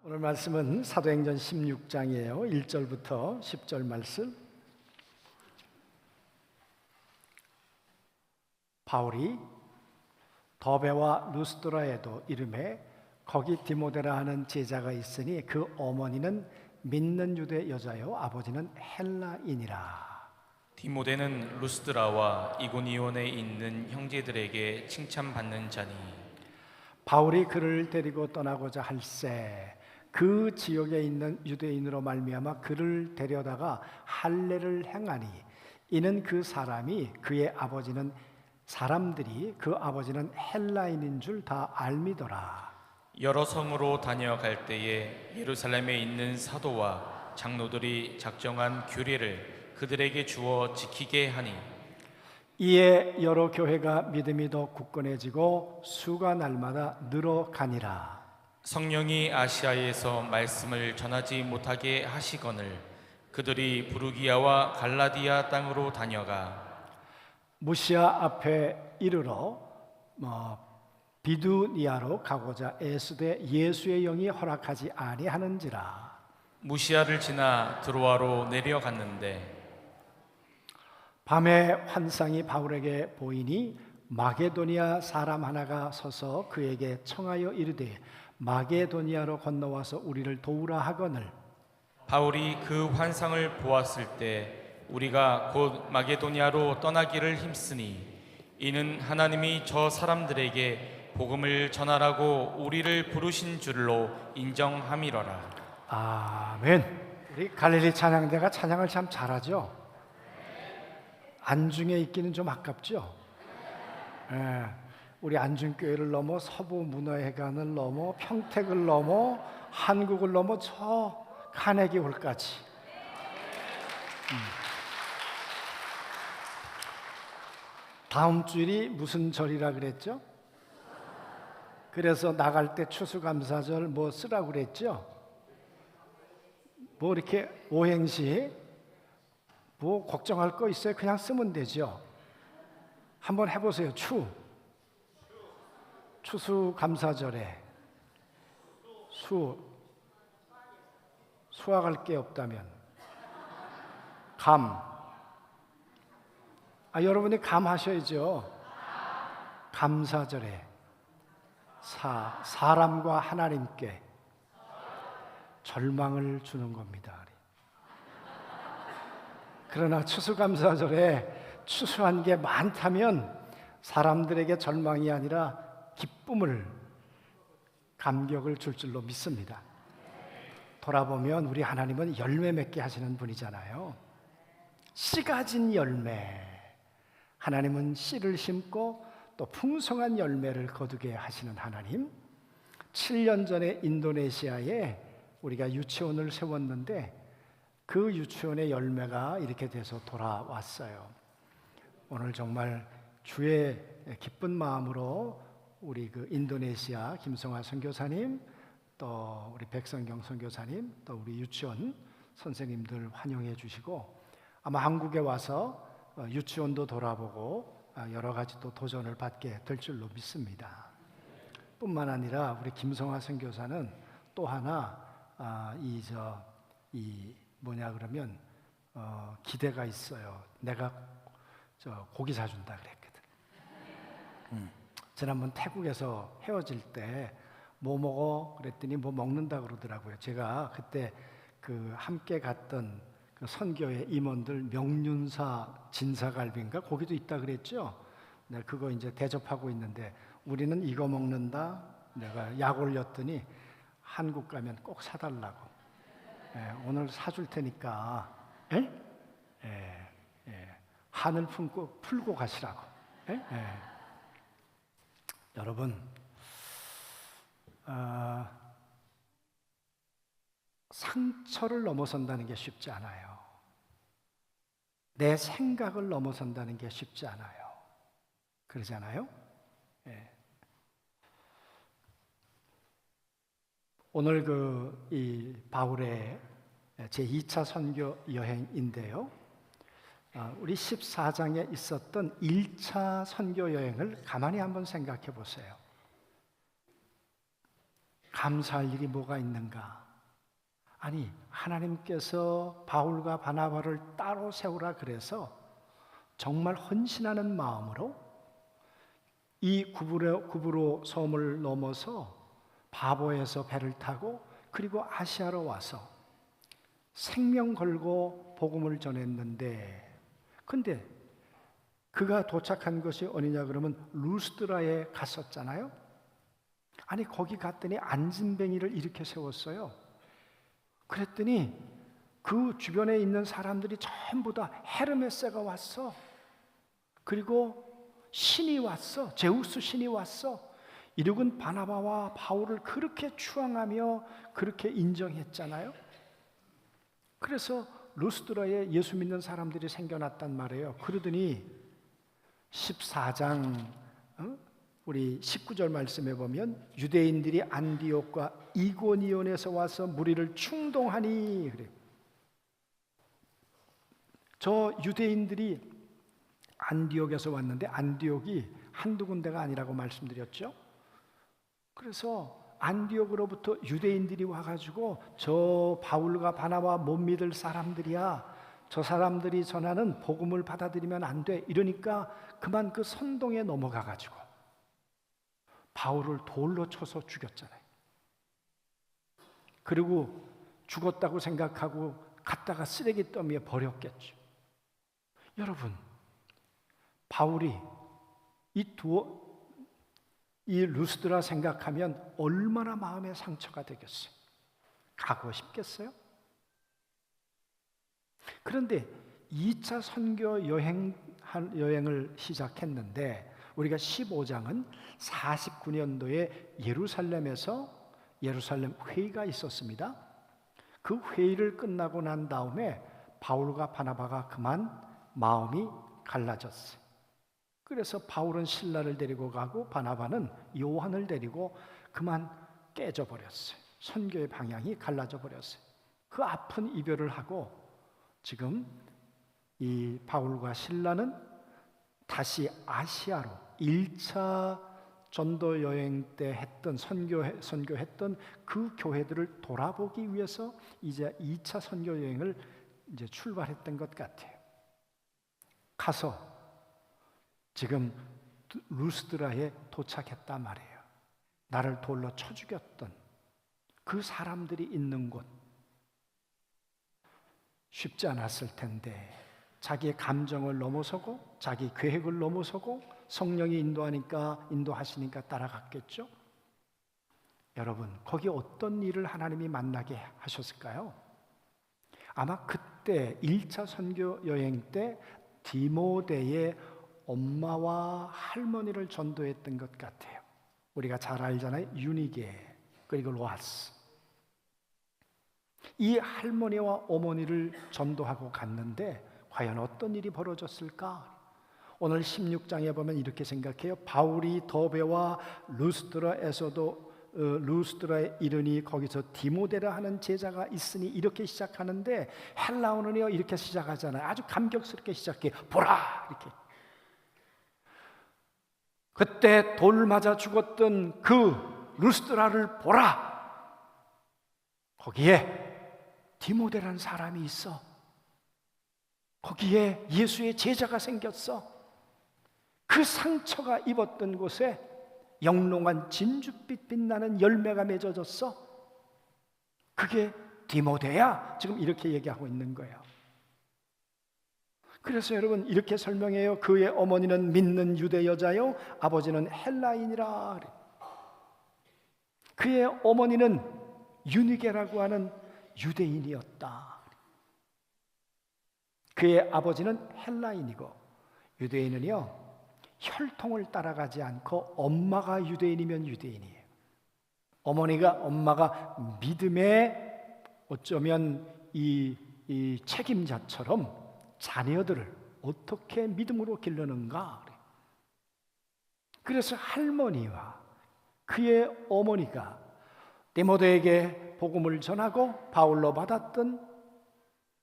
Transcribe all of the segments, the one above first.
오늘 말씀은 사도행전 16장이에요. 1절부터 10절 말씀. 바울이 더베와 루스드라에도 이름에 거기 디모데라 하는 제자가 있으니 그 어머니는 믿는 유대 여자요 아버지는 헬라인이라. 디모데는 루스드라와 이고니온에 있는 형제들에게 칭찬받는 자니 바울이 그를 데리고 떠나고자 할새 그 지역에 있는 유대인으로 말미암아 그를 데려다가 할례를 행하니 이는 그 사람이 그의 아버지는 사람들이 그 아버지는 헬라인인 줄 다 알미더라. 여러 성으로 다녀갈 때에 예루살렘에 있는 사도와 장로들이 작정한 규례를 그들에게 주어 지키게 하니 이에 여러 교회가 믿음이 더 굳건해지고 수가 날마다 늘어가니라. 성령이 아시아에서 말씀을 전하지 못하게 하시거늘 그들이 부르기아와 갈라디아 땅으로 다녀가 무시아 앞에 이르러 비두니아로 가고자 애쓰되 예수의 영이 허락하지 아니하는지라. 무시아를 지나 드로아로 내려갔는데 밤에 환상이 바울에게 보이니 마게도니아 사람 하나가 서서 그에게 청하여 이르되 마게도니아로 건너와서 우리를 도우라 하거늘 바울이 그 환상을 보았을 때 우리가 곧 마게도니아로 떠나기를 힘쓰니 이는 하나님이 저 사람들에게 복음을 전하라고 우리를 부르신 줄로 인정함이로라. 아멘. 우리 갈릴리 찬양대가 찬양을 참 잘하죠. 안중에 있기는 좀 아깝죠. 예, 우리 안중교회를 넘어 서부문화회관을 넘어 평택을 넘어 한국을 넘어 저 카네기 홀까지. 다음 주일이 무슨 절이라 그랬죠? 그래서 나갈 때 추수감사절 뭐 쓰라고 그랬죠? 뭐 이렇게 오행시 뭐 걱정할 거 있어요? 그냥 쓰면 되죠. 한번 해보세요. 추수감사절에 수확할 게 없다면 여러분이 감하셔야죠. 감사절에 사람과 하나님께 절망을 주는 겁니다. 그러나 추수감사절에 추수한 게 많다면 사람들에게 절망이 아니라 기쁨을, 감격을 줄 줄로 믿습니다. 돌아보면 우리 하나님은 열매 맺게 하시는 분이잖아요. 씨 가진 열매. 하나님은 씨를 심고 또 풍성한 열매를 거두게 하시는 하나님. 7년 전에 인도네시아에 우리가 유치원을 세웠는데 그 유치원의 열매가 이렇게 돼서 돌아왔어요. 오늘 정말 주의 기쁜 마음으로 우리 그 인도네시아 김성화 선교사님, 또 우리 백성경 선교사님, 또 우리 유치원 선생님들 환영해 주시고 아마 한국에 와서 유치원도 돌아보고 여러 가지 또 도전을 받게 될 줄로 믿습니다. 뿐만 아니라 우리 김성화 선교사는 또 하나 기대가 있어요. 내가 고기 사준다 그랬거든. 지난번 태국에서 헤어질 때 뭐 먹어? 그랬더니 뭐 먹는다 그러더라고요. 제가 그때 그 함께 갔던 그 선교회 임원들 명륜사 진사갈비인가 거기도 있다 그랬죠. 내가 그거 이제 대접하고 있는데 우리는 이거 먹는다. 내가 약 올렸더니 한국 가면 꼭 사달라고. 오늘 사줄 테니까 한을 풀고 가시라고. 여러분, 상처를 넘어선다는 게 쉽지 않아요. 내 생각을 넘어선다는 게 쉽지 않아요. 그러잖아요? 오늘 이 바울의 제2차 선교 여행인데요. 우리 14장에 있었던 1차 선교 여행을 가만히 한번 생각해 보세요. 감사할 일이 뭐가 있는가? 아니, 하나님께서 바울과 바나바를 따로 세우라 그래서 정말 헌신하는 마음으로 이 구브로 섬을 넘어서 바보에서 배를 타고 그리고 아시아로 와서 생명 걸고 복음을 전했는데, 근데 그가 도착한 것이 어디냐 그러면 루스드라에 갔었잖아요. 아니, 거기 갔더니 안진뱅이를 일으켜 세웠어요. 그랬더니 그 주변에 있는 사람들이 전부 다 헤르메스가 왔어. 그리고 신이 왔어. 제우스 신이 왔어. 이룩은 바나바와 바울을 그렇게 추앙하며 그렇게 인정했잖아요. 그래서 루스드라에 예수 믿는 사람들이 생겨났단 말이에요. 그러더니 14장 우리 19절 말씀에 보면 유대인들이 안디옥과 이고니온에서 와서 무리를 충동하니 그래요. 저 유대인들이 안디옥에서 왔는데 안디옥이 한두 군데가 아니라고 말씀드렸죠. 그래서 안디옥으로부터 유대인들이 와가지고 저 바울과 바나바 못 믿을 사람들이야, 저 사람들이 전하는 복음을 받아들이면 안 돼, 이러니까 그만 그 선동에 넘어가가지고 바울을 돌로 쳐서 죽였잖아요. 그리고 죽었다고 생각하고 갖다가 쓰레기 더미에 버렸겠죠. 여러분, 바울이 이 루스드라 생각하면 얼마나 마음에 상처가 되겠어요? 가고 싶겠어요? 그런데 2차 선교 여행을 시작했는데 우리가 15장은 49년도에 예루살렘 회의가 있었습니다. 그 회의를 끝나고 난 다음에 바울과 바나바가 그만 마음이 갈라졌어요. 그래서 바울은 실라를 데리고 가고 바나바는 요한을 데리고 그만 깨져버렸어요. 선교의 방향이 갈라져 버렸어요. 그 아픈 이별을 하고 지금 이 바울과 실라는 다시 아시아로 1차 전도 여행 때 했던 선교했던 그 교회들을 돌아보기 위해서 이제 2차 선교 여행을 이제 출발했던 것 같아요. 가서 지금 루스드라에 도착했단 말이에요. 나를 돌로 쳐 죽였던 그 사람들이 있는 곳, 쉽지 않았을 텐데 자기의 감정을 넘어서고 자기 계획을 넘어서고 성령이 인도하시니까 따라갔겠죠. 여러분, 거기 어떤 일을 하나님이 만나게 하셨을까요? 아마 그때 1차 선교 여행 때 디모데의 엄마와 할머니를 전도했던 것 같아요. 우리가 잘 알잖아요. 유니게 그리고 로아스. 이 할머니와 어머니를 전도하고 갔는데 과연 어떤 일이 벌어졌을까? 오늘 16장에 보면 이렇게 생각해요. 바울이 더베와 루스드라에 이르니 거기서 디모데라 하는 제자가 있으니, 이렇게 시작하는데 헬라어는요 이렇게 시작하잖아요. 아주 감격스럽게 시작해요. 보라, 이렇게. 그때 돌 맞아 죽었던 그 루스드라를 보라. 거기에 디모데라는 사람이 있어. 거기에 예수의 제자가 생겼어. 그 상처가 입었던 곳에 영롱한 진주빛 빛나는 열매가 맺어졌어. 그게 디모데야. 지금 이렇게 얘기하고 있는 거예요. 그래서 여러분 이렇게 설명해요. 그의 어머니는 믿는 유대 여자요 아버지는 헬라인이라. 그의 어머니는 유니게라고 하는 유대인이었다. 그의 아버지는 헬라인이고, 유대인은요 혈통을 따라가지 않고 엄마가 유대인이면 유대인이에요. 엄마가 믿음의 어쩌면 이 책임자처럼 자녀들을 어떻게 믿음으로 기르는가. 그래서 할머니와 그의 어머니가 디모데에게 복음을 전하고 바울로 받았던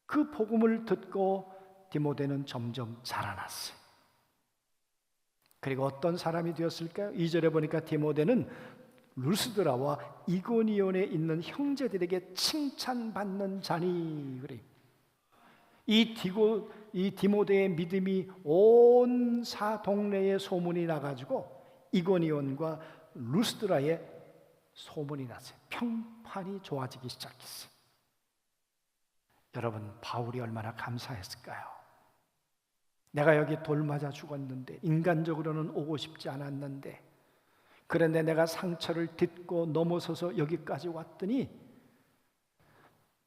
그 복음을 듣고 디모데는 점점 자라났어요. 그리고 어떤 사람이 되었을까요? 2절에 보니까 디모데는 루스드라와 이고니온에 있는 형제들에게 칭찬받는 자니. 그래. 이 디모데의 믿음이 온 동네에 소문이 나가지고 이고니온과 루스드라에 소문이 났어요. 평판이 좋아지기 시작했어요. 여러분, 바울이 얼마나 감사했을까요? 내가 여기 돌 맞아 죽었는데, 인간적으로는 오고 싶지 않았는데, 그런데 내가 상처를 딛고 넘어서서 여기까지 왔더니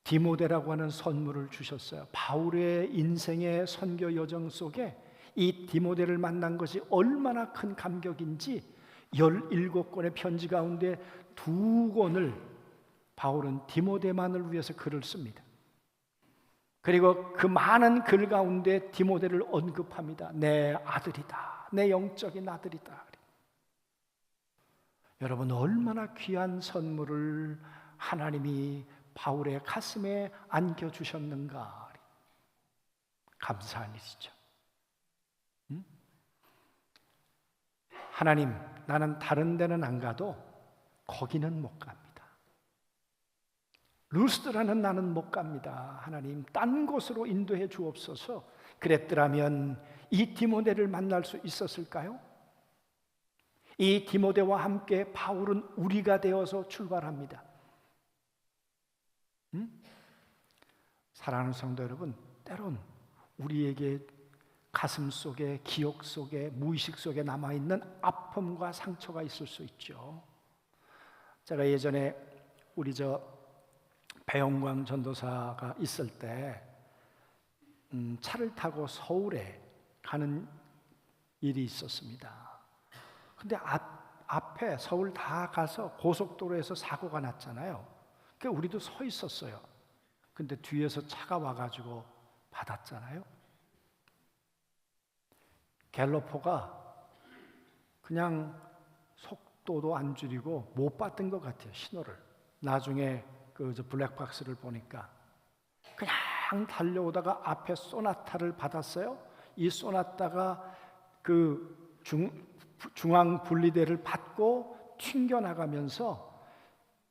디모데라고 하는 선물을 주셨어요. 바울의 인생의 선교 여정 속에 이 디모데를 만난 것이 얼마나 큰 감격인지 17권의 편지 가운데 2권을 바울은 디모데만을 위해서 글을 씁니다. 그리고 그 많은 글 가운데 디모데를 언급합니다. 내 아들이다. 내 영적인 아들이다. 여러분, 얼마나 귀한 선물을 하나님이 바울의 가슴에 안겨주셨는가. 감사한 일이죠. 하나님, 나는 다른 데는 안 가도 거기는 못 갑니다. 루스드라는 나는 못 갑니다. 하나님, 딴 곳으로 인도해 주옵소서. 그랬더라면 이 디모데를 만날 수 있었을까요? 이 디모데와 함께 바울은 우리가 되어서 출발합니다. 사랑하는 성도 여러분, 때론 우리에게 가슴 속에, 기억 속에, 무의식 속에 남아있는 아픔과 상처가 있을 수 있죠. 제가 예전에 우리 배영광 전도사가 있을 때 차를 타고 서울에 가는 일이 있었습니다. 근데 앞에 서울 다 가서 고속도로에서 사고가 났잖아요. 그러니까 우리도 서 있었어요. 근데 뒤에서 차가 와가지고 받았잖아요. 갤러퍼가 그냥 속도도 안 줄이고 못 받은 것 같아요, 신호를. 나중에 블랙박스를 보니까 그냥 달려오다가 앞에 소나타를 받았어요. 이 소나타가 중앙 분리대를 받고 튕겨나가면서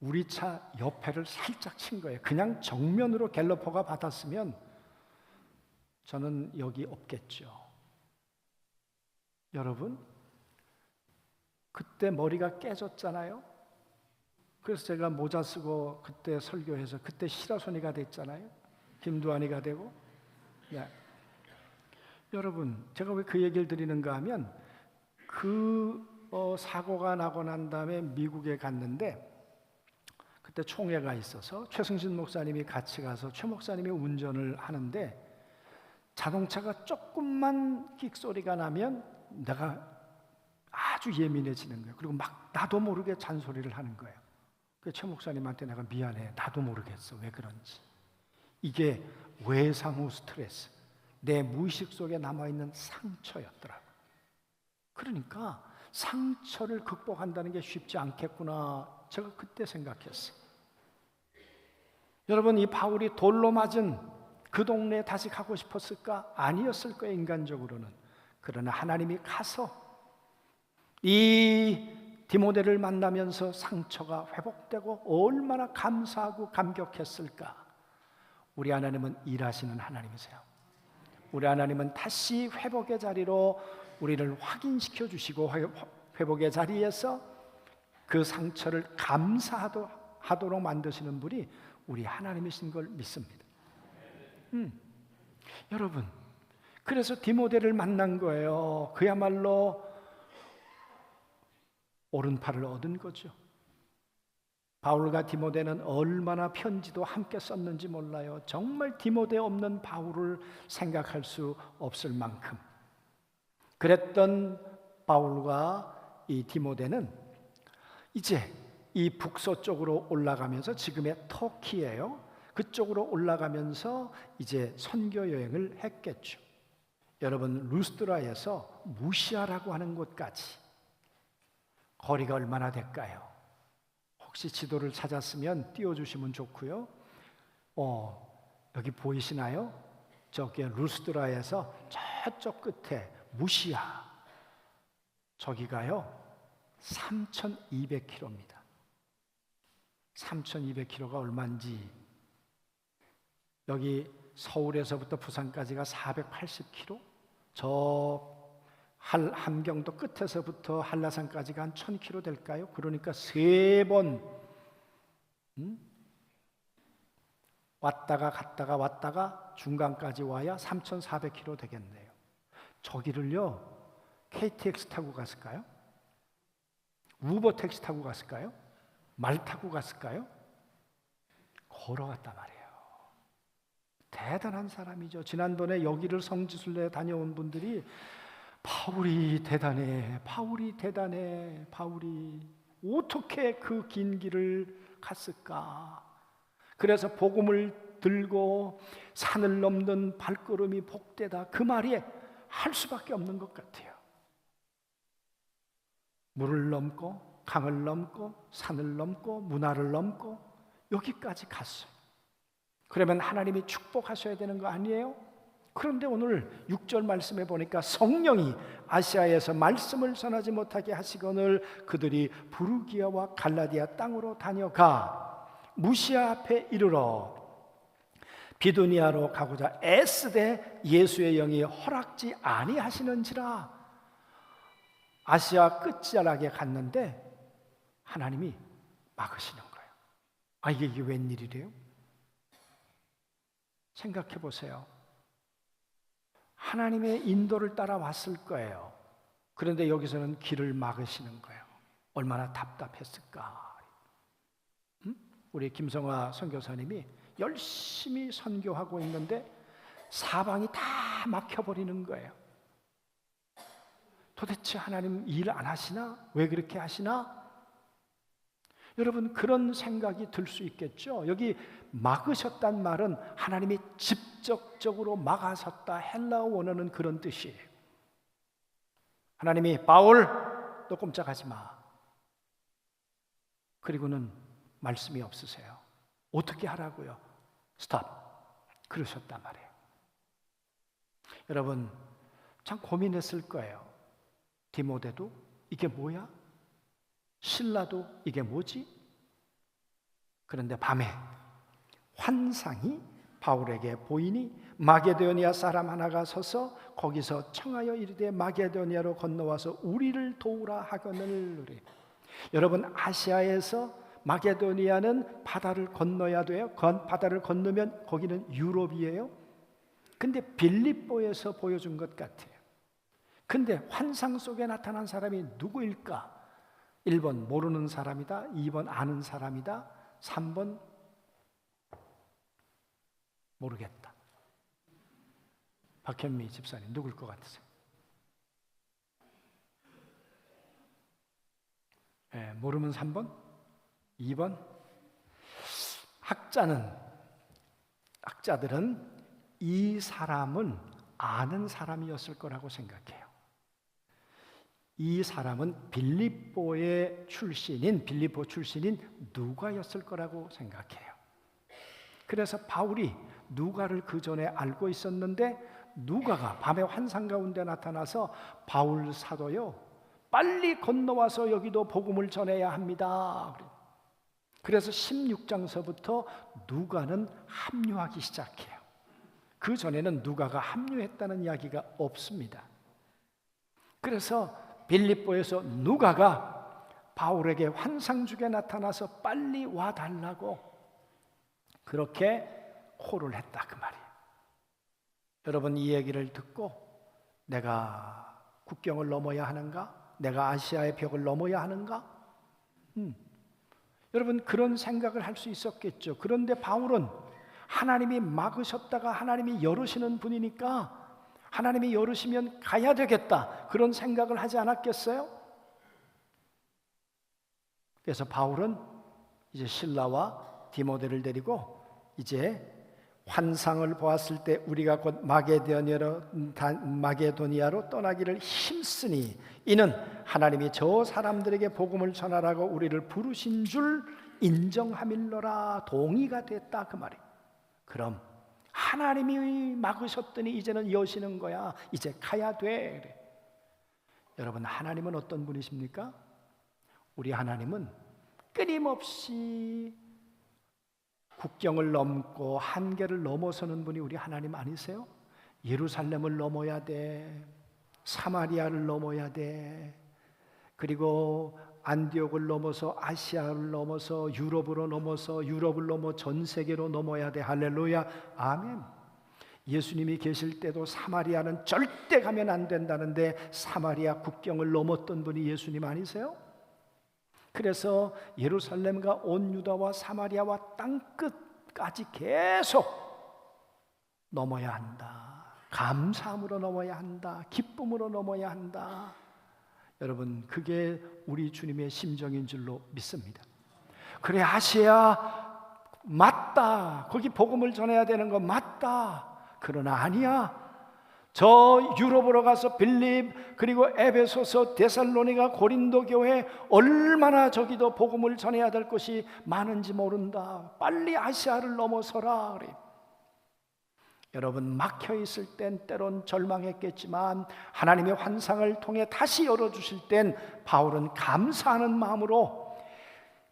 우리 차 옆에를 살짝 친 거예요. 그냥 정면으로 갤러퍼가 받았으면 저는 여기 없겠죠. 여러분, 그때 머리가 깨졌잖아요. 그래서 제가 모자 쓰고 그때 설교해서 그때 시라소니가 됐잖아요. 김두한이가 되고. 네. 여러분, 제가 왜 그 얘기를 드리는가 하면 사고가 나고 난 다음에 미국에 갔는데 그때 총회가 있어서 최승신 목사님이 같이 가서 최 목사님이 운전을 하는데 자동차가 조금만 끽소리가 나면 내가 아주 예민해지는 거예요. 그리고 막 나도 모르게 잔소리를 하는 거예요. 최 목사님한테 내가 미안해. 나도 모르겠어. 왜 그런지. 이게 외상 후 스트레스, 내 무의식 속에 남아있는 상처였더라고요. 그러니까 상처를 극복한다는 게 쉽지 않겠구나. 제가 그때 생각했어요. 여러분, 이 바울이 돌로 맞은 그 동네에 다시 가고 싶었을까? 아니었을 거예요, 인간적으로는. 그러나 하나님이 가서 이 디모데를 만나면서 상처가 회복되고 얼마나 감사하고 감격했을까. 우리 하나님은 일하시는 하나님이세요. 우리 하나님은 다시 회복의 자리로 우리를 확인시켜 주시고 회복의 자리에서 그 상처를 감사하도록 만드시는 분이 우리 하나님이신 걸 믿습니다. 여러분, 그래서 디모데를 만난 거예요. 그야말로 오른팔을 얻은 거죠. 바울과 디모데는 얼마나 편지도 함께 썼는지 몰라요. 정말 디모데 없는 바울을 생각할 수 없을 만큼 그랬던 바울과 이 디모데는 이제 이 북서쪽으로 올라가면서, 지금의 터키예요. 그쪽으로 올라가면서 이제 선교 여행을 했겠죠. 여러분, 루스드라에서 무시아라고 하는 곳까지 거리가 얼마나 될까요? 혹시 지도를 찾았으면 띄워주시면 좋고요. 여기 보이시나요? 저기 루스드라에서 저쪽 끝에 무시아, 저기가요 3,200km입니다. 3,200km가 얼마인지, 여기 서울에서부터 부산까지가 480km, 저 함경도 끝에서부터 한라산까지가 한 1,000km 될까요? 그러니까 3번 왔다가 갔다가 왔다가 중간까지 와야 3,400km 되겠네요. 저기를요 KTX 타고 갔을까요? 우버 택시 타고 갔을까요? 말 타고 갔을까요? 걸어갔단 말이에요. 대단한 사람이죠. 지난번에 여기를 성지순례 다녀온 분들이 바울이 대단해, 바울이 대단해, 바울이 어떻게 그 긴 길을 갔을까? 그래서 복음을 들고 산을 넘는 발걸음이 복되다, 그 말이 할 수밖에 없는 것 같아요. 물을 넘고 강을 넘고 산을 넘고 문화를 넘고 여기까지 갔어요. 그러면 하나님이 축복하셔야 되는 거 아니에요? 그런데 오늘 6절 말씀에 보니까 성령이 아시아에서 말씀을 전하지 못하게 하시거늘 그들이 부르기아와 갈라디아 땅으로 다녀가 무시아 앞에 이르러 비두니아로 가고자 애쓰되 예수의 영이 허락지 아니하시는지라. 아시아 끝자락에 갔는데 하나님이 막으시는 거예요. 아, 이게 웬일이래요? 생각해 보세요. 하나님의 인도를 따라왔을 거예요. 그런데 여기서는 길을 막으시는 거예요. 얼마나 답답했을까. 우리 김성화 선교사님이 열심히 선교하고 있는데 사방이 다 막혀버리는 거예요. 도대체 하나님 일 안 하시나? 왜 그렇게 하시나? 여러분, 그런 생각이 들 수 있겠죠. 여기 막으셨단 말은 하나님이 직접적으로 막아섰다, 헬라어 원어는 그런 뜻이에요. 하나님이 바울 너 꼼짝하지 마. 그리고는 말씀이 없으세요. 어떻게 하라고요? 스탑. 그러셨단 말이에요. 여러분 참 고민했을 거예요. 디모데도 이게 뭐야? 실라도 이게 뭐지? 그런데 밤에 환상이 바울에게 보이니 마게도니아 사람 하나가 서서 거기서 청하여 이르되 마게도니아로 건너와서 우리를 도우라 하거늘. 여러분, 아시아에서 마게도니아는 바다를 건너야 돼요. 바다를 건너면 거기는 유럽이에요. 근데 빌립보에서 보여준 것 같아요. 근데 환상 속에 나타난 사람이 누구일까? 1번 모르는 사람이다, 2번 아는 사람이다, 3번 모르겠다. 박현미 집사님 누굴 것 같으세요? 네, 모르면 3번, 2번. 학자들은 이 사람은 아는 사람이었을 거라고 생각해요. 이 사람은 빌립보 출신인 누가였을 거라고 생각해요. 그래서 바울이 누가를 그 전에 알고 있었는데 누가가 밤의 환상 가운데 나타나서 바울 사도요, 빨리 건너와서 여기도 복음을 전해야 합니다. 그래서 16장서부터 누가는 합류하기 시작해요. 그 전에는 누가가 합류했다는 이야기가 없습니다. 그래서 빌립보에서 누가가 바울에게 환상 중에 나타나서 빨리 와달라고 그렇게 콜을 했다, 그 말이에요. 여러분, 이 얘기를 듣고 내가 국경을 넘어야 하는가? 내가 아시아의 벽을 넘어야 하는가? 여러분, 그런 생각을 할 수 있었겠죠. 그런데 바울은 하나님이 막으셨다가 하나님이 열으시는 분이니까 하나님이 열으시면 가야 되겠다, 그런 생각을 하지 않았겠어요? 그래서 바울은 이제 실라와 디모데를 데리고 이제 환상을 보았을 때 우리가 곧 마게도니아로 떠나기를 힘쓰니 이는 하나님이 저 사람들에게 복음을 전하라고 우리를 부르신 줄 인정함일러라. 동의가 됐다, 그 말이에요. 그럼 하나님이 막으셨더니 이제는 여시는 거야. 이제 가야 돼. 그래. 여러분, 하나님은 어떤 분이십니까? 우리 하나님은 끊임없이 국경을 넘고 한계를 넘어서는 분이 우리 하나님 아니세요? 예루살렘을 넘어야 돼. 사마리아를 넘어야 돼. 그리고 안디옥을 넘어서 아시아를 넘어서 유럽으로 넘어서 유럽을 넘어 전 세계로 넘어야 돼. 할렐루야. 아멘. 예수님이 계실 때도 사마리아는 절대 가면 안 된다는데 사마리아 국경을 넘었던 분이 예수님 아니세요? 그래서 예루살렘과 온 유다와 사마리아와 땅끝까지 계속 넘어야 한다. 감사함으로 넘어야 한다. 기쁨으로 넘어야 한다. 여러분, 그게 우리 주님의 심정인 줄로 믿습니다. 그래, 아시아 맞다. 거기 복음을 전해야 되는 거 맞다. 그러나 아니야. 저 유럽으로 가서 빌립, 그리고 에베소서, 데살로니가, 고린도 교회 얼마나 저기도 복음을 전해야 될 것이 많은지 모른다. 빨리 아시아를 넘어서라 그래. 여러분, 막혀 있을 땐 때론 절망했겠지만 하나님의 환상을 통해 다시 열어주실 땐 바울은 감사하는 마음으로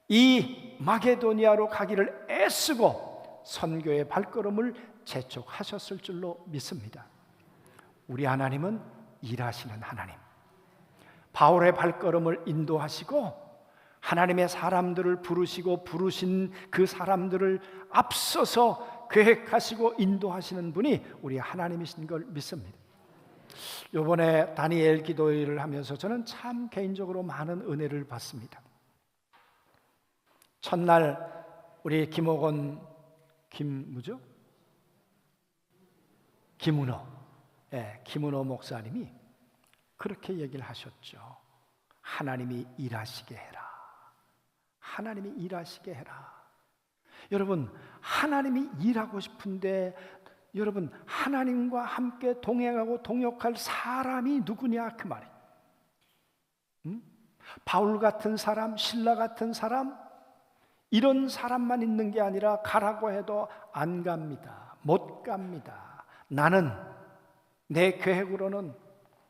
이 마게도니아로 가기를 애쓰고 선교의 발걸음을 재촉하셨을 줄로 믿습니다. 우리 하나님은 일하시는 하나님, 바울의 발걸음을 인도하시고 하나님의 사람들을 부르시고 부르신 그 사람들을 앞서서 계획하시고 인도하시는 분이 우리 하나님이신 걸 믿습니다. 이번에 다니엘 기도회를 하면서 저는 참 개인적으로 많은 은혜를 받습니다. 첫날 우리 김옥원 김은호 목사님이 그렇게 얘기를 하셨죠. 하나님이 일하시게 해라. 하나님이 일하시게 해라. 여러분, 하나님이 일하고 싶은데 여러분, 하나님과 함께 동행하고 동역할 사람이 누구냐 그 말이에요. 바울 같은 사람, 신라 같은 사람, 이런 사람만 있는 게 아니라 가라고 해도 안 갑니다. 못 갑니다. 나는 내 계획으로는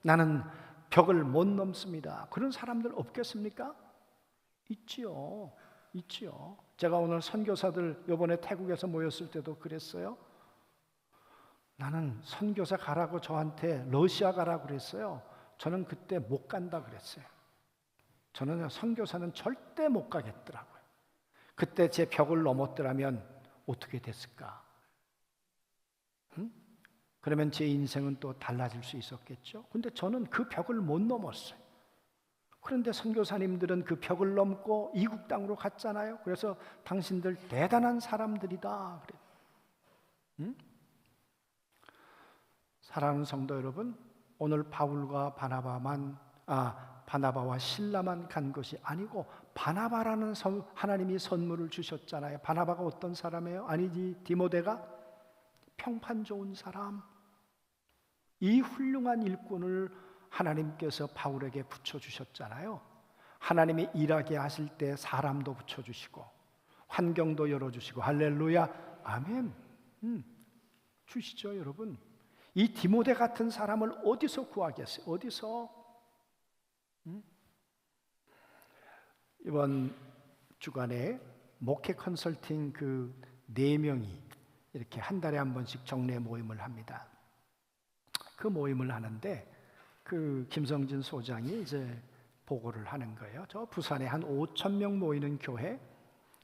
나는 벽을 못 넘습니다. 그런 사람들 없겠습니까? 있지요. 제가 오늘 선교사들 이번에 태국에서 모였을 때도 그랬어요. 나는 선교사 가라고 저한테 러시아 가라고 그랬어요. 저는 그때 못 간다 그랬어요. 저는 선교사는 절대 못 가겠더라고요. 그때 제 벽을 넘었더라면 어떻게 됐을까? 그러면 제 인생은 또 달라질 수 있었겠죠. 근데 저는 그 벽을 못 넘었어요. 그런데 선교사님들은 그 벽을 넘고 이국 땅으로 갔잖아요. 그래서 당신들 대단한 사람들이다 그래요. 사랑하는 성도 여러분, 오늘 바울과 바나바와 실라만 간 것이 아니고 바나바라는 하나님이 선물을 주셨잖아요. 바나바가 어떤 사람이에요? 아니지, 디모데가 평판 좋은 사람. 이 훌륭한 일꾼을 하나님께서 바울에게 붙여주셨잖아요. 하나님이 일하게 하실 때 사람도 붙여주시고 환경도 열어주시고 할렐루야 아멘. 주시죠 여러분. 이 디모데 같은 사람을 어디서 구하겠어요? 어디서? 이번 주간에 목회 컨설팅 그 4명이 이렇게 한 달에 한 번씩 정례 모임을 합니다. 그 모임을 하는데 그 김성진 소장이 이제 보고를 하는 거예요. 저 부산에 한 5,000명 모이는 교회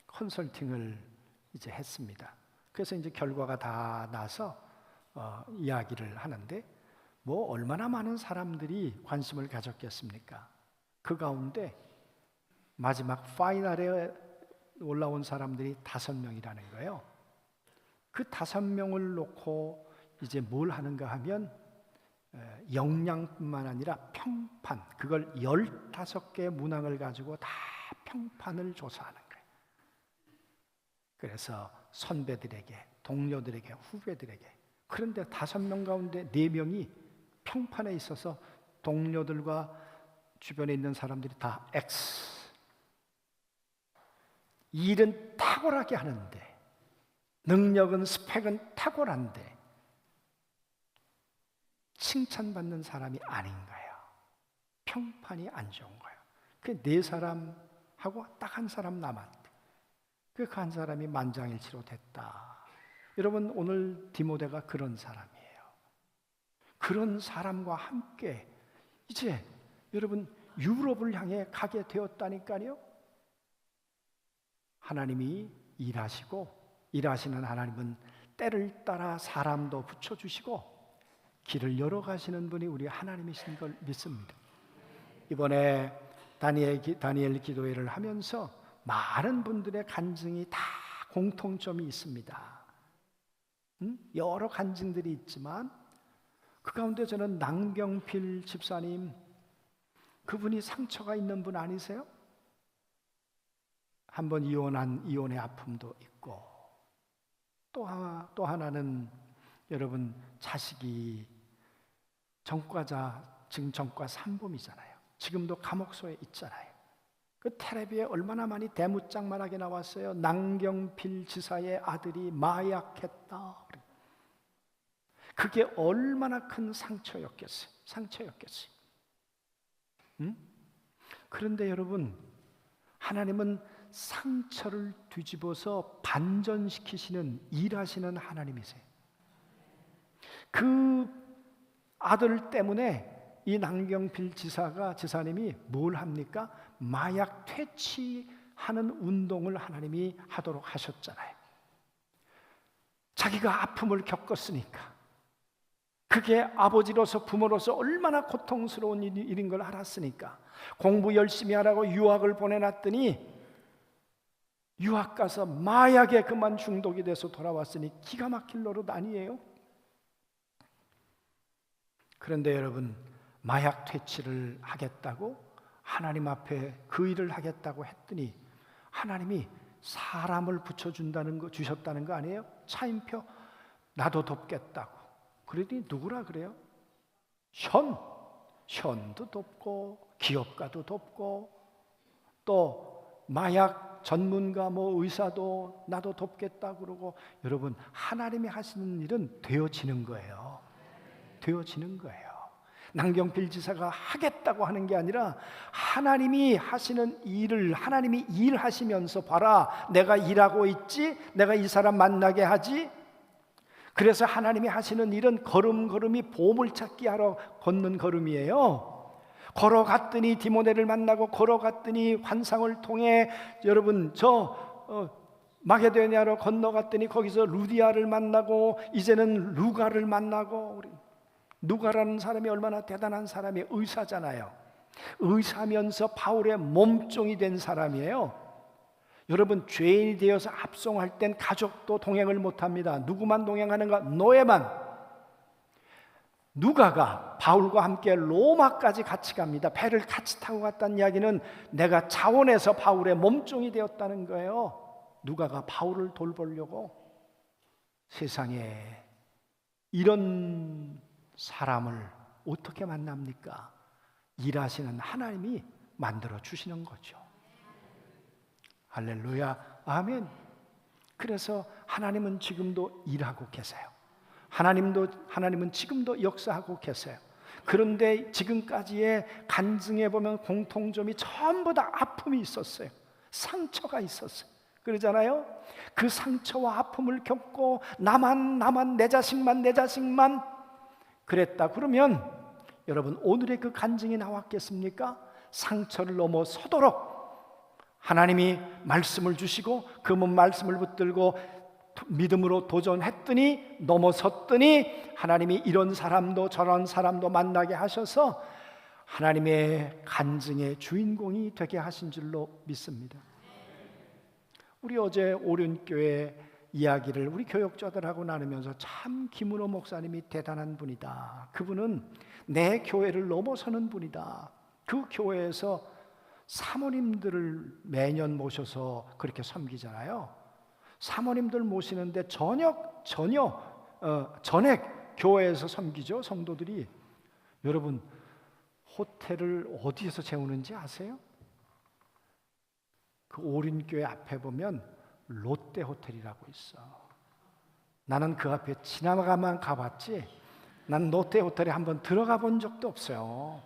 컨설팅을 이제 했습니다. 그래서 이제 결과가 다 나서 이야기를 하는데 뭐 얼마나 많은 사람들이 관심을 가졌겠습니까? 그 가운데 마지막 파이널에 올라온 사람들이 5명이라는 거예요. 그 5명을 놓고 이제 뭘 하는가 하면 역량뿐만 아니라 평판, 그걸 15개의 문항을 가지고 다 평판을 조사하는 거예요. 그래서 선배들에게, 동료들에게, 후배들에게. 그런데 5명 가운데 4명이 평판에 있어서 동료들과 주변에 있는 사람들이 다 X. 일은 탁월하게 하는데 능력은 스펙은 탁월한데 칭찬받는 사람이 아닌 거예요. 평판이 안 좋은 거예요. 그 4사람하고 딱 한 사람 남았대. 그 한 사람이 만장일치로 됐다. 여러분, 오늘 디모데가 그런 사람이에요. 그런 사람과 함께 이제 여러분 유럽을 향해 가게 되었다니까요. 하나님이 일하시는 하나님은 때를 따라 사람도 붙여주시고 길을 열어가시는 분이 우리 하나님이신 걸 믿습니다. 이번에 다니엘 기도회를 하면서 많은 분들의 간증이 다 공통점이 있습니다. 여러 간증들이 있지만 그 가운데 저는 낭경필 집사님, 그분이 상처가 있는 분 아니세요? 한번 이혼의 아픔도 있고, 또 하나는 여러분 자식이 지금 전과 산범이잖아요. 지금도 감옥소에 있잖아요. 그 텔레비에 얼마나 많이 대문짝만하게 나왔어요. 낭경필 지사의 아들이 마약했다. 그게 얼마나 큰 상처였겠어요. 그런데 여러분, 하나님은 상처를 뒤집어서 반전시키시는, 일하시는 하나님이세요. 그 아들 때문에 이 낭경필 지사님이 뭘 합니까? 마약 퇴치하는 운동을 하나님이 하도록 하셨잖아요. 자기가 아픔을 겪었으니까, 그게 아버지로서 부모로서 얼마나 고통스러운 일인 걸 알았으니까 공부 열심히 하라고 유학을 보내놨더니 유학 가서 마약에 그만 중독이 돼서 돌아왔으니 기가 막힐 노릇 아니에요? 그런데 여러분, 마약 퇴치를 하겠다고 하나님 앞에 그 일을 하겠다고 했더니 하나님이 사람을 주셨다는 거 아니에요? 차임표 나도 돕겠다고. 그러더니 누구라 그래요? 현도 돕고 기업가도 돕고 또 마약 전문가 의사도 나도 돕겠다 그러고. 여러분, 하나님이 하시는 일은 되어지는 거예요. 낭경필 지사가 하겠다고 하는 게 아니라 하나님이 하시는 일을 하나님이 일하시면서 봐라, 내가 일하고 있지, 내가 이 사람 만나게 하지. 그래서 하나님이 하시는 일은 걸음걸음이 보물찾기 하러 걷는 걸음이에요. 걸어갔더니 디모데를 만나고, 걸어갔더니 환상을 통해 여러분 마게도냐로 건너갔더니 거기서 루디아를 만나고, 이제는 루가를 만나고. 누가라는 사람이 얼마나 대단한 사람이에요. 의사잖아요. 의사면서 바울의 몸종이 된 사람이에요. 여러분, 죄인이 되어서 압송할 땐 가족도 동행을 못합니다. 누구만 동행하는가? 노예만. 누가가 바울과 함께 로마까지 같이 갑니다. 배를 같이 타고 갔다는 이야기는 내가 자원해서 바울의 몸종이 되었다는 거예요. 누가가 바울을 돌보려고. 세상에 이런 사람을 어떻게 만납니까? 일하시는 하나님이 만들어 주시는 거죠. 할렐루야, 아멘. 그래서 하나님은 지금도 일하고 계세요. 하나님은 지금도 역사하고 계세요. 그런데 지금까지의 간증해 보면 공통점이 전부 다 아픔이 있었어요. 상처가 있었어요. 그러잖아요. 그 상처와 아픔을 겪고 나만 내 자식만 그랬다 그러면 여러분, 오늘의 그 간증이 나왔겠습니까? 상처를 넘어서도록 하나님이 말씀을 주시고 그 말씀을 붙들고 믿음으로 도전했더니, 넘어섰더니 하나님이 이런 사람도 저런 사람도 만나게 하셔서 하나님의 간증의 주인공이 되게 하신 줄로 믿습니다. 우리 어제 오륜교회 이야기를 우리 교역자들하고 나누면서 참 김은호 목사님이 대단한 분이다. 그분은 내 교회를 넘어서는 분이다. 그 교회에서 사모님들을 매년 모셔서 그렇게 섬기잖아요. 사모님들 모시는데 전액 교회에서 섬기죠. 성도들이. 여러분, 호텔을 어디에서 재우는지 아세요? 그 오륜교회 앞에 보면 롯데 호텔이라고 있어. 나는 그 앞에 지나가만 가봤지 난 롯데 호텔에 한번 들어가 본 적도 없어요.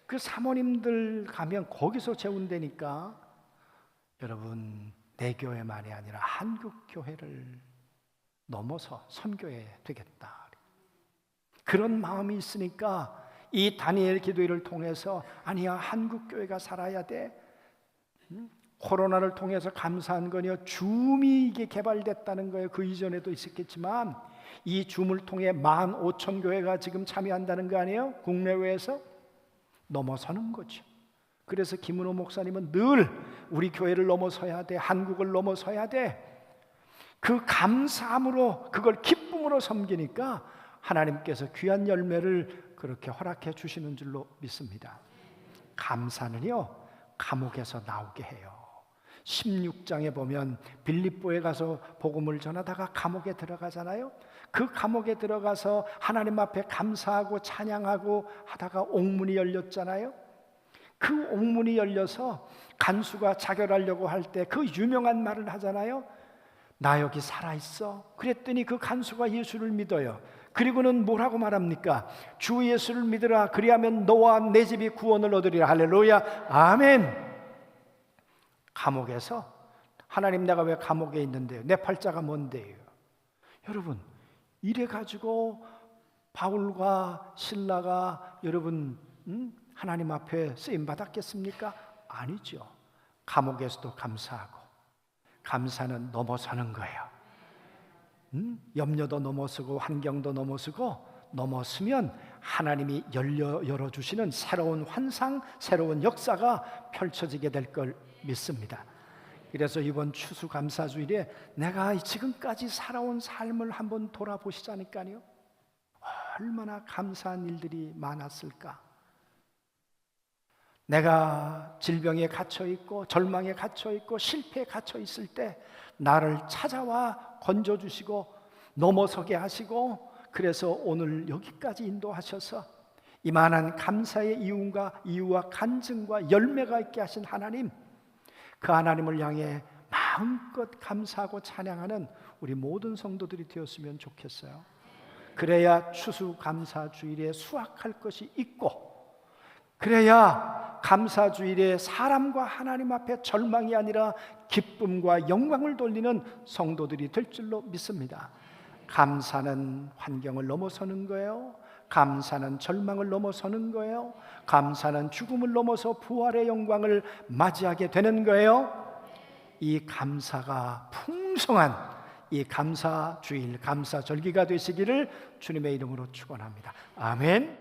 그 사모님들 가면 거기서 재운다니까. 여러분, 내 교회만이 아니라 한국 교회를 넘어서 선교해야 되겠다. 그런 마음이 있으니까 이 다니엘 기도회를 통해서 아니야, 한국 교회가 살아야 돼. 코로나를 통해서 감사한 거요, 줌이 이게 개발됐다는 거예요. 그 이전에도 있었겠지만 이 줌을 통해 15,000교회가 지금 참여한다는 거 아니에요? 국내외에서 넘어서는 거죠. 그래서 김은호 목사님은 늘 우리 교회를 넘어서야 돼, 한국을 넘어서야 돼. 그 감사함으로, 그걸 기쁨으로 섬기니까 하나님께서 귀한 열매를 그렇게 허락해 주시는 줄로 믿습니다. 감사는요, 감옥에서 나오게 해요. 16장에 보면 빌립보에 가서 복음을 전하다가 감옥에 들어가잖아요. 그 감옥에 들어가서 하나님 앞에 감사하고 찬양하고 하다가 옥문이 열렸잖아요. 그 옥문이 열려서 간수가 자결하려고 할 때 그 유명한 말을 하잖아요. 나 여기 살아있어. 그랬더니 그 간수가 예수를 믿어요. 그리고는 뭐라고 말합니까? 주 예수를 믿으라. 그리하면 너와 내 집이 구원을 얻으리라. 할렐루야, 아멘. 감옥에서 하나님, 내가 왜 감옥에 있는데요? 내 팔자가 뭔데요? 여러분, 이래가지고 바울과 실라가 여러분 하나님 앞에 쓰임 받았겠습니까? 아니죠. 감옥에서도 감사하고, 감사는 넘어서는 거예요. 염려도 넘어서고 환경도 넘어서고, 넘어서면 하나님이 열어주시는 새로운 환상, 새로운 역사가 펼쳐지게 될 걸 믿습니다. 그래서 이번 추수감사주일에 내가 지금까지 살아온 삶을 한번 돌아보시자니까요. 얼마나 감사한 일들이 많았을까. 내가 질병에 갇혀있고 절망에 갇혀있고 실패에 갇혀있을 때 나를 찾아와 건져주시고 넘어서게 하시고, 그래서 오늘 여기까지 인도하셔서 이만한 감사의 이유와 간증과 열매가 있게 하신 하나님, 그 하나님을 향해 마음껏 감사하고 찬양하는 우리 모든 성도들이 되었으면 좋겠어요. 그래야 추수감사주일에 수확할 것이 있고, 그래야 감사주일에 사람과 하나님 앞에 절망이 아니라 기쁨과 영광을 돌리는 성도들이 될 줄로 믿습니다. 감사는 환경을 넘어서는 거예요. 감사는 절망을 넘어서는 거예요. 감사는 죽음을 넘어서 부활의 영광을 맞이하게 되는 거예요. 이 감사가 풍성한 이 감사주일, 감사절기가 되시기를 주님의 이름으로 축원합니다. 아멘.